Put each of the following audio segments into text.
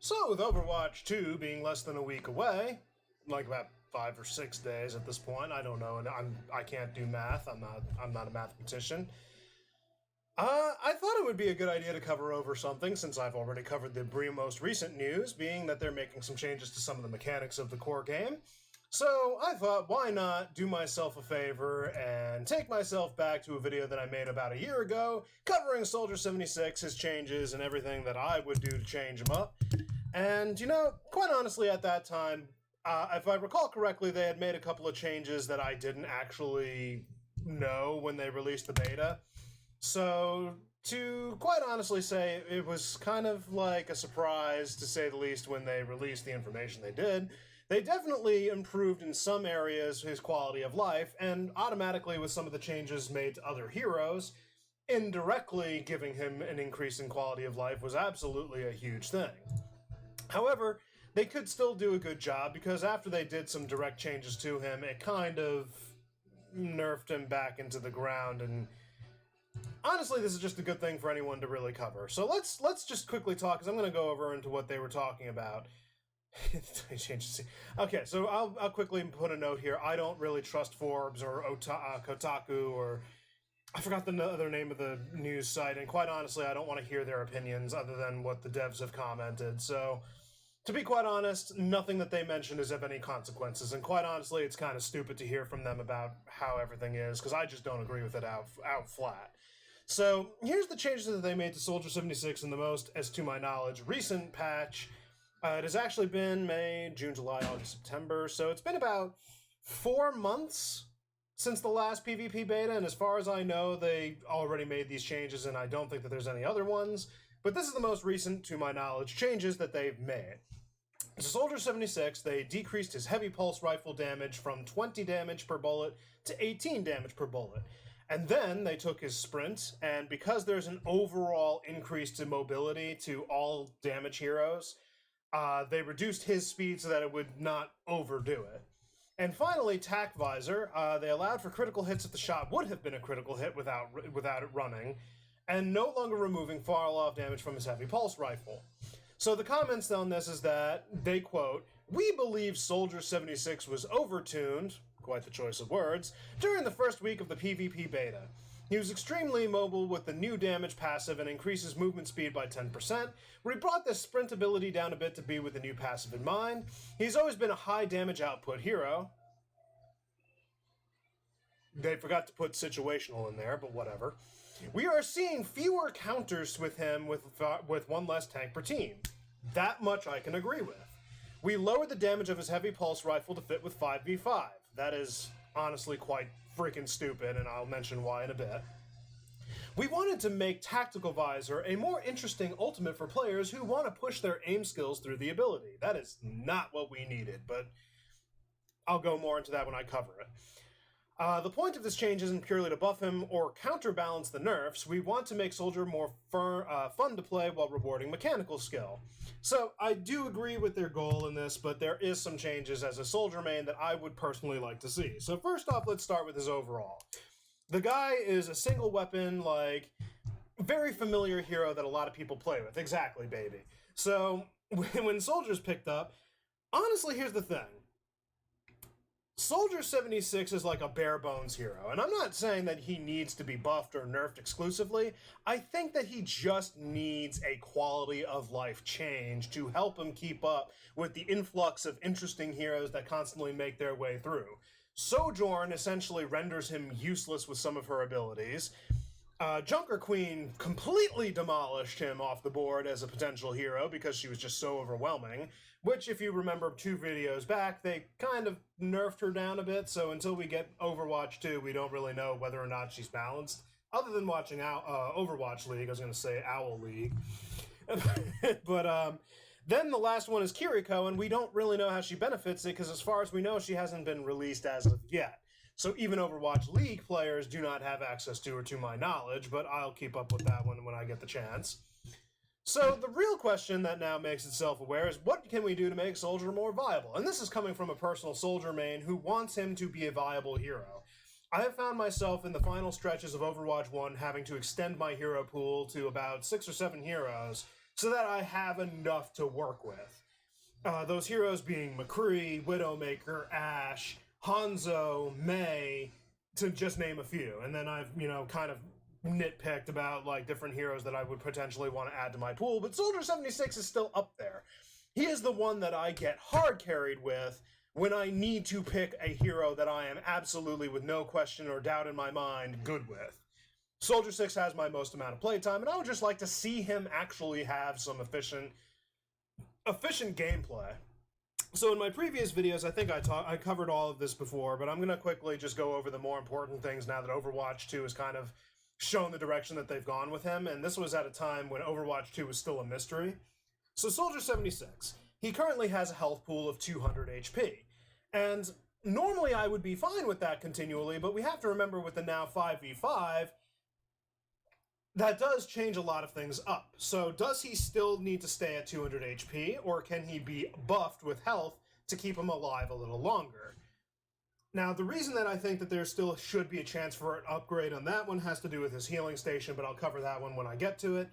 So, with Overwatch 2 being less than a week away, like about 5 or 6 days at this point, I don't know, and I can't do math. I'm not a mathematician. I thought it would be a good idea to cover over something since I've already covered the most recent news, being that they're making some changes to some of the mechanics of the core game. So I thought, why not do myself a favor and take myself back to a video that I made about a year ago, covering Soldier 76, his changes, and everything that I would do to change him up. And, quite honestly, at that time, if I recall correctly, they had made a couple of changes that I didn't actually know when they released the beta. So, to quite honestly say, it was kind of like a surprise, to say the least, when they released the information they did. They definitely improved in some areas his quality of life, and automatically with some of the changes made to other heroes, indirectly giving him an increase in quality of life was absolutely a huge thing. However, they could still do a good job, because after they did some direct changes to him, it kind of nerfed him back into the ground, and honestly, this is just a good thing for anyone to really cover. So let's just quickly talk, because I'm going to go over into what they were talking about. Okay, so I'll quickly put a note here. I don't really trust Forbes or Kotaku, or I forgot the other name of the news site, and quite honestly, I don't want to hear their opinions other than what the devs have commented. So, to be quite honest, nothing that they mentioned is of any consequences, and quite honestly, it's kind of stupid to hear from them about how everything is, because I just don't agree with it out flat. So, here's the changes that they made to Soldier 76 in the most, as to my knowledge, recent patch. It has actually been May, June, July, August, September, so it's been about 4 months since the last PvP beta, and as far as I know, they already made these changes, and I don't think that there's any other ones, but this is the most recent, to my knowledge, changes that they've made. So Soldier 76, they decreased his heavy pulse rifle damage from 20 damage per bullet to 18 damage per bullet. And then they took his sprint, and because there's an overall increase to mobility to all damage heroes, they reduced his speed so that it would not overdo it. And finally, Tac Visor, they allowed for critical hits if the shot would have been a critical hit without it running, and no longer removing fall-off damage from his heavy pulse rifle. So the comments on this is that, they quote, "We believe Soldier 76 was overtuned," quite the choice of words, "during the first week of the PvP beta. He was extremely mobile with the new damage passive and increases movement speed by 10%. We brought the sprint ability down a bit to be with the new passive in mind. He's always been a high damage output hero." They forgot to put situational in there, but whatever. "We are seeing fewer counters with him with one less tank per team. That much I can agree with. We lowered the damage of his heavy pulse rifle to fit with 5v5. That is honestly quite freaking stupid, and I'll mention why in a bit. We wanted to make Tactical Visor a more interesting ultimate for players who want to push their aim skills through the ability. That is not what we needed, but I'll go more into that when I cover it. The point of this change isn't purely to buff him or counterbalance the nerfs. We want to make Soldier more fun to play while rewarding mechanical skill." So I do agree with their goal in this, but there is some changes as a Soldier main that I would personally like to see. So first off, let's start with his overall. The guy is a single weapon, very familiar hero that a lot of people play with. Exactly, baby. So when Soldier's picked up, honestly, here's the thing. Soldier 76 is like a bare bones hero, and I'm not saying that he needs to be buffed or nerfed exclusively. I think that he just needs a quality of life change to help him keep up with the influx of interesting heroes that constantly make their way through. Sojourn essentially renders him useless with some of her abilities. Junker Queen completely demolished him off the board as a potential hero because she was just so overwhelming, which, if you remember 2 videos back, they kind of nerfed her down a bit, so until we get Overwatch 2, we don't really know whether or not she's balanced, other than watching Overwatch League. I was going to say Owl League. But then the last one is Kiriko, and we don't really know how she benefits it, because as far as we know, she hasn't been released as of yet. So even Overwatch League players do not have access to her, to my knowledge, but I'll keep up with that one when I get the chance. So the real question that now makes itself aware is, what can we do to make Soldier more viable? And this is coming from a personal Soldier main who wants him to be a viable hero. I have found myself in the final stretches of Overwatch 1 having to extend my hero pool to about 6 or 7 heroes so that I have enough to work with. Those heroes being McCree, Widowmaker, Ash, Hanzo, Mei, to just name a few. And then I've, kind of nitpicked about like different heroes that I would potentially want to add to my pool, but Soldier 76 is still up there. He is the one that I get hard carried with when I need to pick a hero that I am absolutely, with no question or doubt in my mind, good with. Soldier 6 has my most amount of playtime, and I would just like to see him actually have some efficient gameplay. So in my previous videos, I think I covered all of this before, but I'm going to quickly just go over the more important things now that Overwatch 2 has kind of shown the direction that they've gone with him, and this was at a time when Overwatch 2 was still a mystery. So Soldier 76, he currently has a health pool of 200 HP, and normally I would be fine with that continually, but we have to remember with the now 5v5, that does change a lot of things up. So does he still need to stay at 200 HP, or can he be buffed with health to keep him alive a little longer? Now, the reason that I think that there still should be a chance for an upgrade on that one has to do with his healing station, but I'll cover that one when I get to it.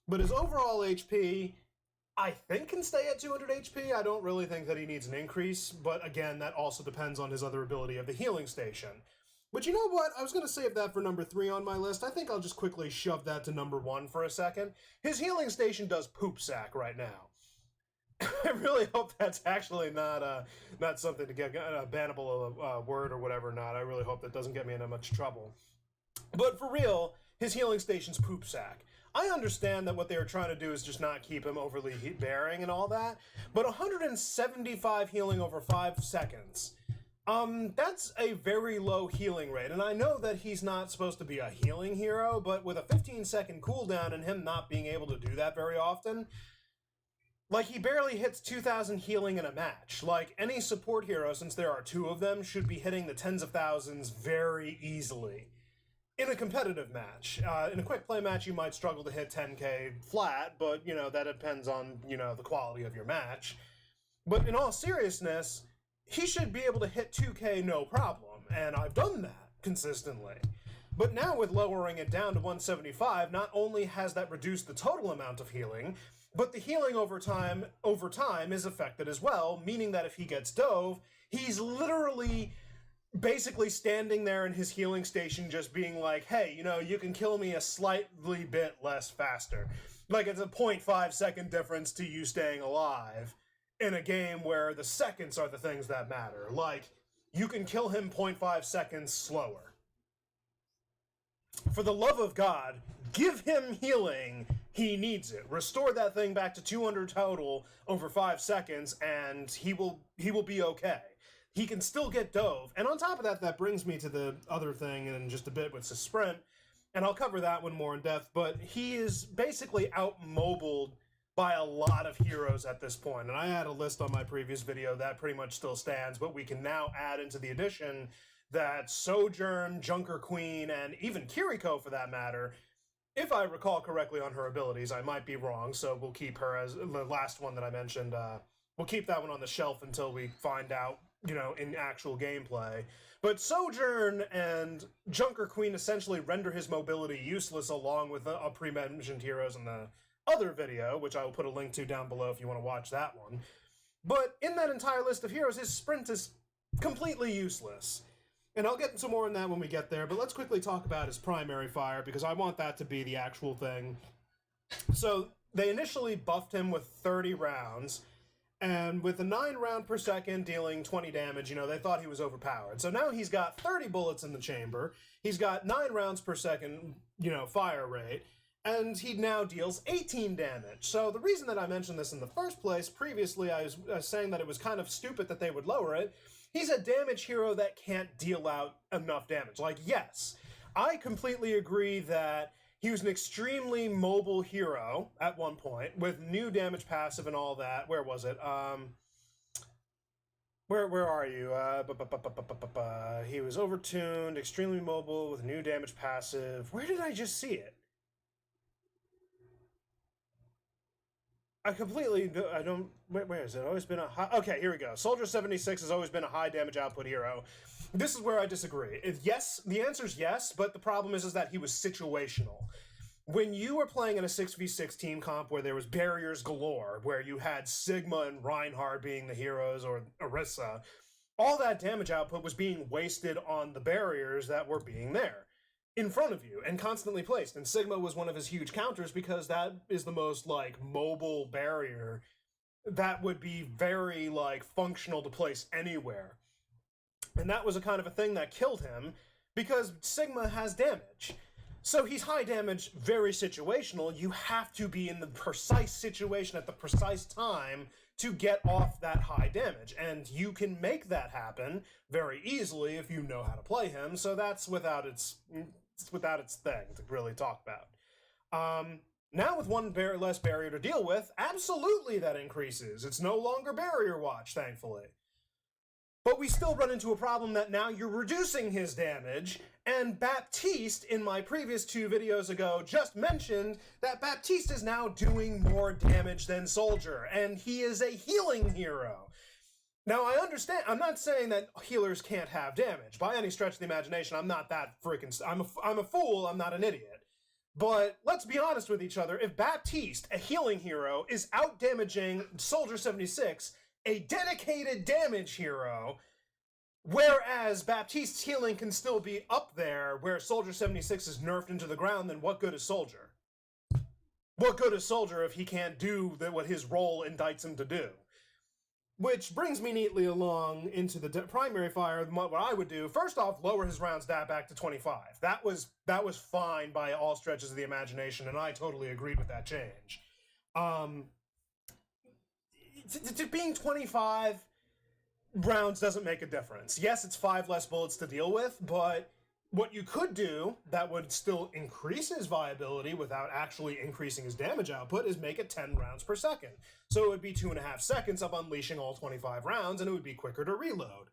But his overall HP, I think, can stay at 200 HP. I don't really think that he needs an increase, but again, that also depends on his other ability of the healing station. But you know what? I was going to save that for number 3 on my list. I think I'll just quickly shove that to number 1 for a second. His healing station does poop sack right now. I really hope that's actually not something to get a bannable word or whatever. Not. I really hope that doesn't get me into much trouble. But for real, his healing station's poop sack. I understand that what they were trying to do is just not keep him overly bearing and all that, but 175 healing over 5 seconds. That's a very low healing rate, and I know that he's not supposed to be a healing hero, but with a 15-second cooldown and him not being able to do that very often, like, he barely hits 2,000 healing in a match. Like, any support hero, since there are 2 of them, should be hitting the tens of thousands very easily in a competitive match. In a quick play match, you might struggle to hit 10k flat, but, that depends on, the quality of your match. But in all seriousness, he should be able to hit 2k no problem, and I've done that consistently. But now with lowering it down to 175, not only has that reduced the total amount of healing, but the healing over time is affected as well, meaning that if he gets dove, he's literally basically standing there in his healing station just being like, hey, you can kill me a slightly bit less faster. Like, it's a 0.5 second difference to you staying alive in a game where the seconds are the things that matter. Like, you can kill him 0.5 seconds slower. For the love of God, give him healing. He needs it. Restore that thing back to 200 total over 5 seconds, and he will be okay. He can still get dove. And on top of that, that brings me to the other thing in just a bit with his sprint, and I'll cover that one more in depth, but he is basically out-mobiled by a lot of heroes at this point. And I had a list on my previous video that pretty much still stands, but we can now add into the addition that Sojourn, Junker Queen, and even Kiriko for that matter, if I recall correctly on her abilities, I might be wrong, so we'll keep her as the last one that I mentioned. We'll keep that one on the shelf until we find out, in actual gameplay. But Sojourn and Junker Queen essentially render his mobility useless along with the pre-mentioned heroes in the other video, which I will put a link to down below if you want to watch that one. But in that entire list of heroes, his sprint is completely useless. And I'll get into more on that when we get there, but let's quickly talk about his primary fire, because I want that to be the actual thing. So, they initially buffed him with 30 rounds, and with a 9 round per second dealing 20 damage, they thought he was overpowered. So now he's got 30 bullets in the chamber, he's got 9 rounds per second, fire rate, and he now deals 18 damage. So the reason that I mentioned this in the first place, previously I was saying that it was kind of stupid that they would lower it. He's a damage hero that can't deal out enough damage. Like, yes, I completely agree that he was an extremely mobile hero at one point with new damage passive and all that. Where was it? Where are you? He was overtuned, extremely mobile with new damage passive. Where did I just see it? Where is it? Always been a high... Okay, here we go. Soldier 76 has always been a high damage output hero. This is where I disagree. Yes, the answer is yes, but the problem is that he was situational. when you were playing in a 6v6 team comp where there was barriers galore, where you had Sigma and Reinhardt being the heroes, or Orisa, all that damage output was being wasted on the barriers that were being there in front of you and constantly placed. And Sigma was one of his huge counters because that is the most, like, mobile barrier that would be very, like, functional to place anywhere. And that was a kind of a thing that killed him because Sigma has damage. So he's high damage, very situational. You have to be in the precise situation at the precise time to get off that high damage. And you can make that happen very easily if you know how to play him. So that's without its thing to really talk about. Now with one less barrier to deal with, absolutely that increases. It's no longer barrier watch, thankfully. But we still run into a problem that now you're reducing his damage, and Baptiste, in my previous 2 videos ago, just mentioned that Baptiste is now doing more damage than Soldier, and he is a healing hero. Now, I understand, I'm not saying that healers can't have damage. By any stretch of the imagination, I'm not that freaking... I'm a fool, I'm not an idiot. But let's be honest with each other. If Baptiste, a healing hero, is out-damaging Soldier 76... a dedicated damage hero, whereas Baptiste's healing can still be up there where Soldier 76 is nerfed into the ground, then what good is Soldier? What good is Soldier if he can't do what his role indicts him to do? Which brings me neatly along into the primary fire. What I would do, first off, lower his round stat back to 25. That was fine by all stretches of the imagination, and I totally agreed with that change. To being 25 rounds doesn't make a difference. Yes, it's 5 less bullets to deal with, but what you could do that would still increase his viability without actually increasing his damage output is make it 10 rounds per second. So it would be 2.5 seconds of unleashing all 25 rounds, and it would be quicker to reload.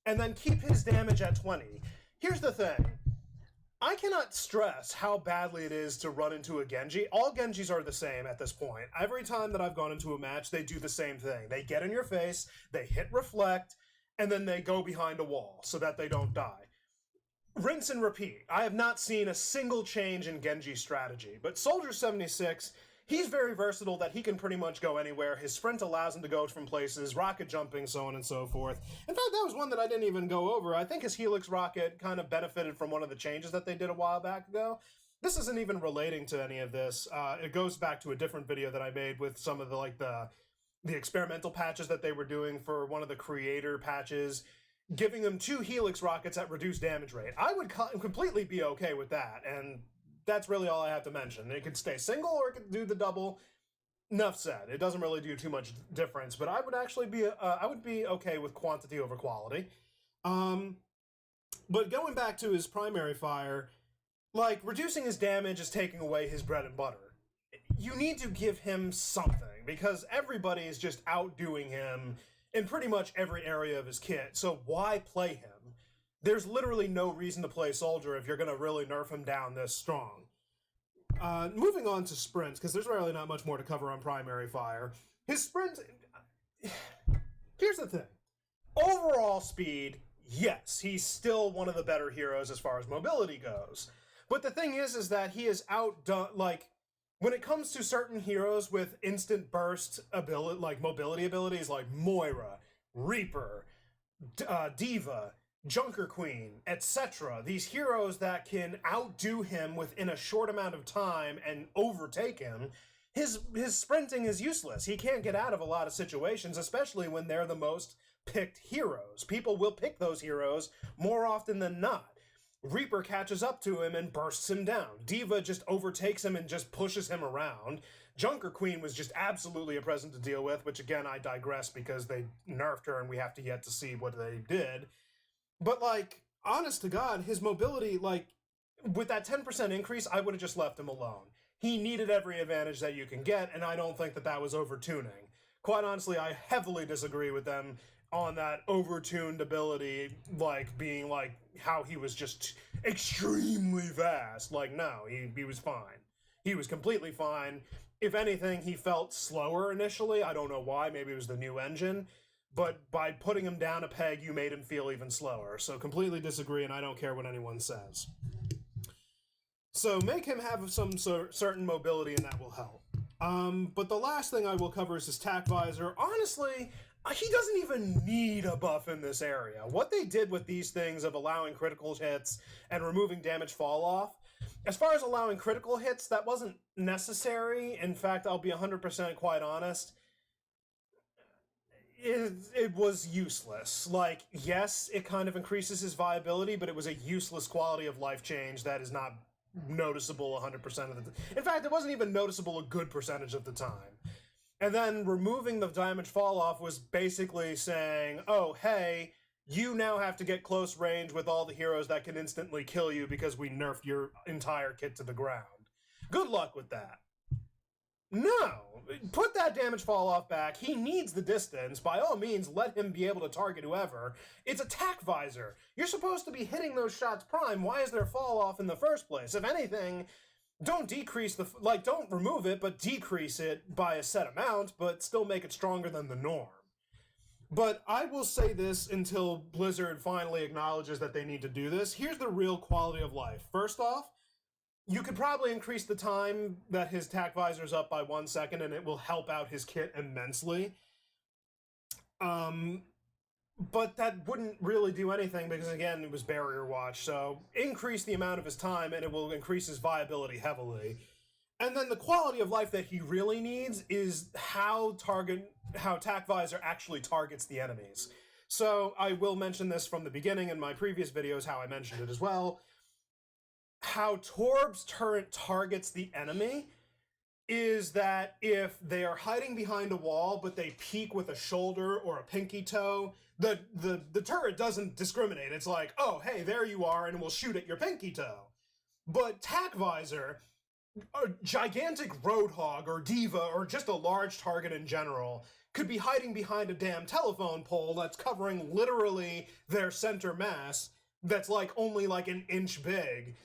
And then keep his damage at 20. Here's the thing. I cannot stress how badly it is to run into a Genji. All Genjis are the same at this point. Every time that I've gone into a match, they do the same thing. They get in your face, they hit reflect, and then they go behind a wall so that they don't die. Rinse and repeat. I have not seen a single change in Genji strategy, but Soldier 76, he's very versatile that he can pretty much go anywhere. His sprint allows him to go from places, rocket jumping, so on and so forth. In fact, that was one that I didn't even go over. I think his Helix rocket kind of benefited from one of the changes that they did a while back ago. This isn't even relating to any of this. It goes back to a different video that I made with some of the experimental patches that they were doing for one of the creator patches, giving them 2 Helix rockets at reduced damage rate. I would completely be okay with that, and that's really all I have to mention. It could stay single or it could do the double. Enough said. It doesn't really do too much difference, but I would actually be I would be okay with quantity over quality. But going back to his primary fire, like, reducing his damage is taking away his bread and butter. You need to give him something, because everybody is just outdoing him in pretty much every area of his kit, so why play him? There's literally no reason to play Soldier if you're going to really nerf him down this strong. Moving on to sprints, because there's really not much more to cover on primary fire. His sprint... Here's the thing. Overall speed, yes, he's still one of the better heroes as far as mobility goes. But the thing is that he is outdone... Like, when it comes to certain heroes with instant burst ability, like mobility abilities, like Moira, Reaper, Diva, Junker Queen, etc. These heroes that can outdo him within a short amount of time and overtake him, his sprinting is useless. He can't get out of a lot of situations, especially when they're the most picked heroes. People will pick those heroes more often than not. Reaper catches up to him and bursts him down. Diva just overtakes him and just pushes him around. Junker Queen was just absolutely a present to deal with, which again, I digress because they nerfed her and we have to yet to see what they did. But, like, honest to God, his mobility, like, with that 10% increase, I would have just left him alone. He needed every advantage that you can get, and I don't think that that was over-tuning. Quite honestly, I heavily disagree with them on that over-tuned ability, like, being, like, how he was just extremely fast. Like, no, he was fine. He was completely fine. If anything, he felt slower initially. I don't know why. Maybe it was the new engine. But by putting him down a peg, you made him feel even slower. So completely disagree, and I don't care what anyone says. So make him have some certain mobility, and that will help. But the last thing I will cover is his tack visor. Honestly, he doesn't even need a buff in this area. What they did with these things of allowing critical hits and removing damage fall off, as far as allowing critical hits, that wasn't necessary. In fact, I'll be 100% quite honest. It was useless. Like, yes, it kind of increases his viability, but it was a useless quality of life change that is not noticeable 100% of the time. In fact, it wasn't even noticeable a good percentage of the time. And then removing the damage fall off was basically saying, oh, hey, you now have to get close range with all the heroes that can instantly kill you because we nerfed your entire kit to the ground. Good luck with that. No, put that damage fall off back. He needs the distance. By all means, let him be able to target whoever. It's a tack visor. You're supposed to be hitting those shots prime. Why is there fall off in the first place? If anything, don't decrease the, don't remove it, but decrease it by a set amount, but still make it stronger than the norm. But I will say this until Blizzard finally acknowledges that they need to do this. Here's the real quality of life. First off, you could probably increase the time that his tack visor's up by 1 second, and it will help out his kit immensely. But that wouldn't really do anything because, again, it was barrier watch. So increase the amount of his time, and it will increase his viability heavily. And then the quality of life that he really needs is how tack visor actually targets the enemies. So I will mention this from the beginning in my previous videos, how I mentioned it as well. How Torb's turret targets the enemy is that if they are hiding behind a wall, but they peek with a shoulder or a pinky toe, the turret doesn't discriminate. It's like, oh, hey, there you are, and we'll shoot at your pinky toe. But tack visor, a gigantic roadhog or diva or just a large target in general could be hiding behind a damn telephone pole that's covering literally their center mass that's only an inch big.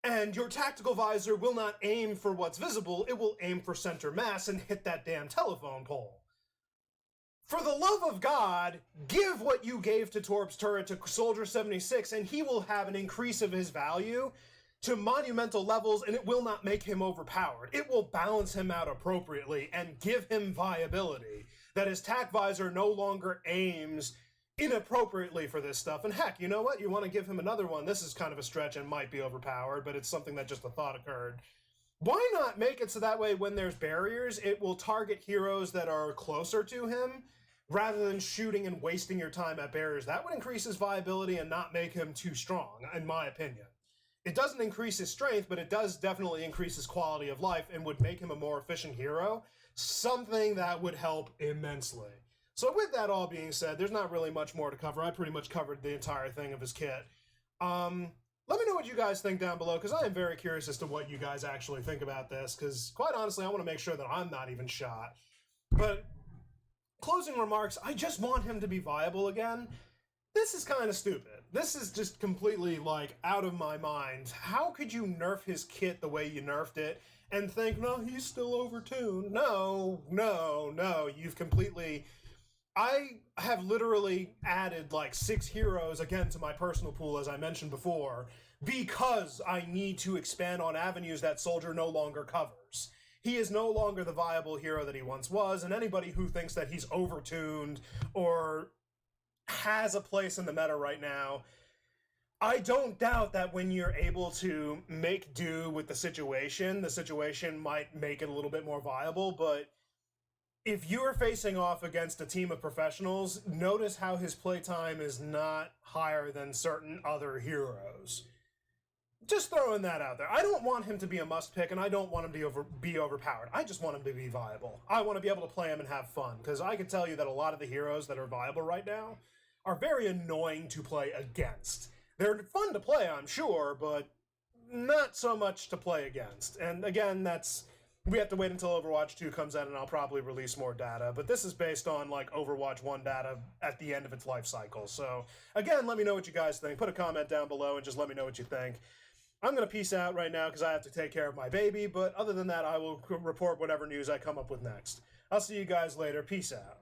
And your tactical visor will not aim for what's visible, it will aim for center mass and hit that damn telephone pole. For the love of God, give what you gave to Torb's turret to Soldier 76 and he will have an increase of his value to monumental levels, and it will not make him overpowered. It will balance him out appropriately and give him viability, that his tack visor no longer aims inappropriately for this stuff. And heck, you know what? You want to give him another one. This is kind of a stretch and might be overpowered, but it's something that just a thought occurred. Why not make it so that way when there's barriers, it will target heroes that are closer to him rather than shooting and wasting your time at barriers? That would increase his viability and not make him too strong, in my opinion. It doesn't increase his strength, but it does definitely increase his quality of life and would make him a more efficient hero, something that would help immensely. So with that all being said, there's not really much more to cover. I pretty much covered the entire thing of his kit. Let me know what you guys think down below, because I am very curious as to what you guys actually think about this, because quite honestly, I want to make sure that I'm not even shot. But closing remarks, I just want him to be viable again. This is kind of stupid. This is just completely, out of my mind. How could you nerf his kit the way you nerfed it and think, no, he's still overtuned? No, you've completely... I have literally added 6 heroes again to my personal pool, as I mentioned before, because I need to expand on avenues that Soldier no longer covers. He is no longer the viable hero that he once was, and anybody who thinks that he's overtuned or has a place in the meta right now, I don't doubt that when you're able to make do with the situation might make it a little bit more viable, but if you're facing off against a team of professionals, notice how his playtime is not higher than certain other heroes. Just throwing that out there. I don't want him to be a must pick, and I don't want him to be overpowered. I just want him to be viable. I want to be able to play him and have fun, because I can tell you that a lot of the heroes that are viable right now are very annoying to play against. They're fun to play, I'm sure, but not so much to play against. And again, we have to wait until Overwatch 2 comes out, and I'll probably release more data. But this is based on, Overwatch 1 data at the end of its life cycle. So, again, let me know what you guys think. Put a comment down below and just let me know what you think. I'm going to peace out right now because I have to take care of my baby. But other than that, I will report whatever news I come up with next. I'll see you guys later. Peace out.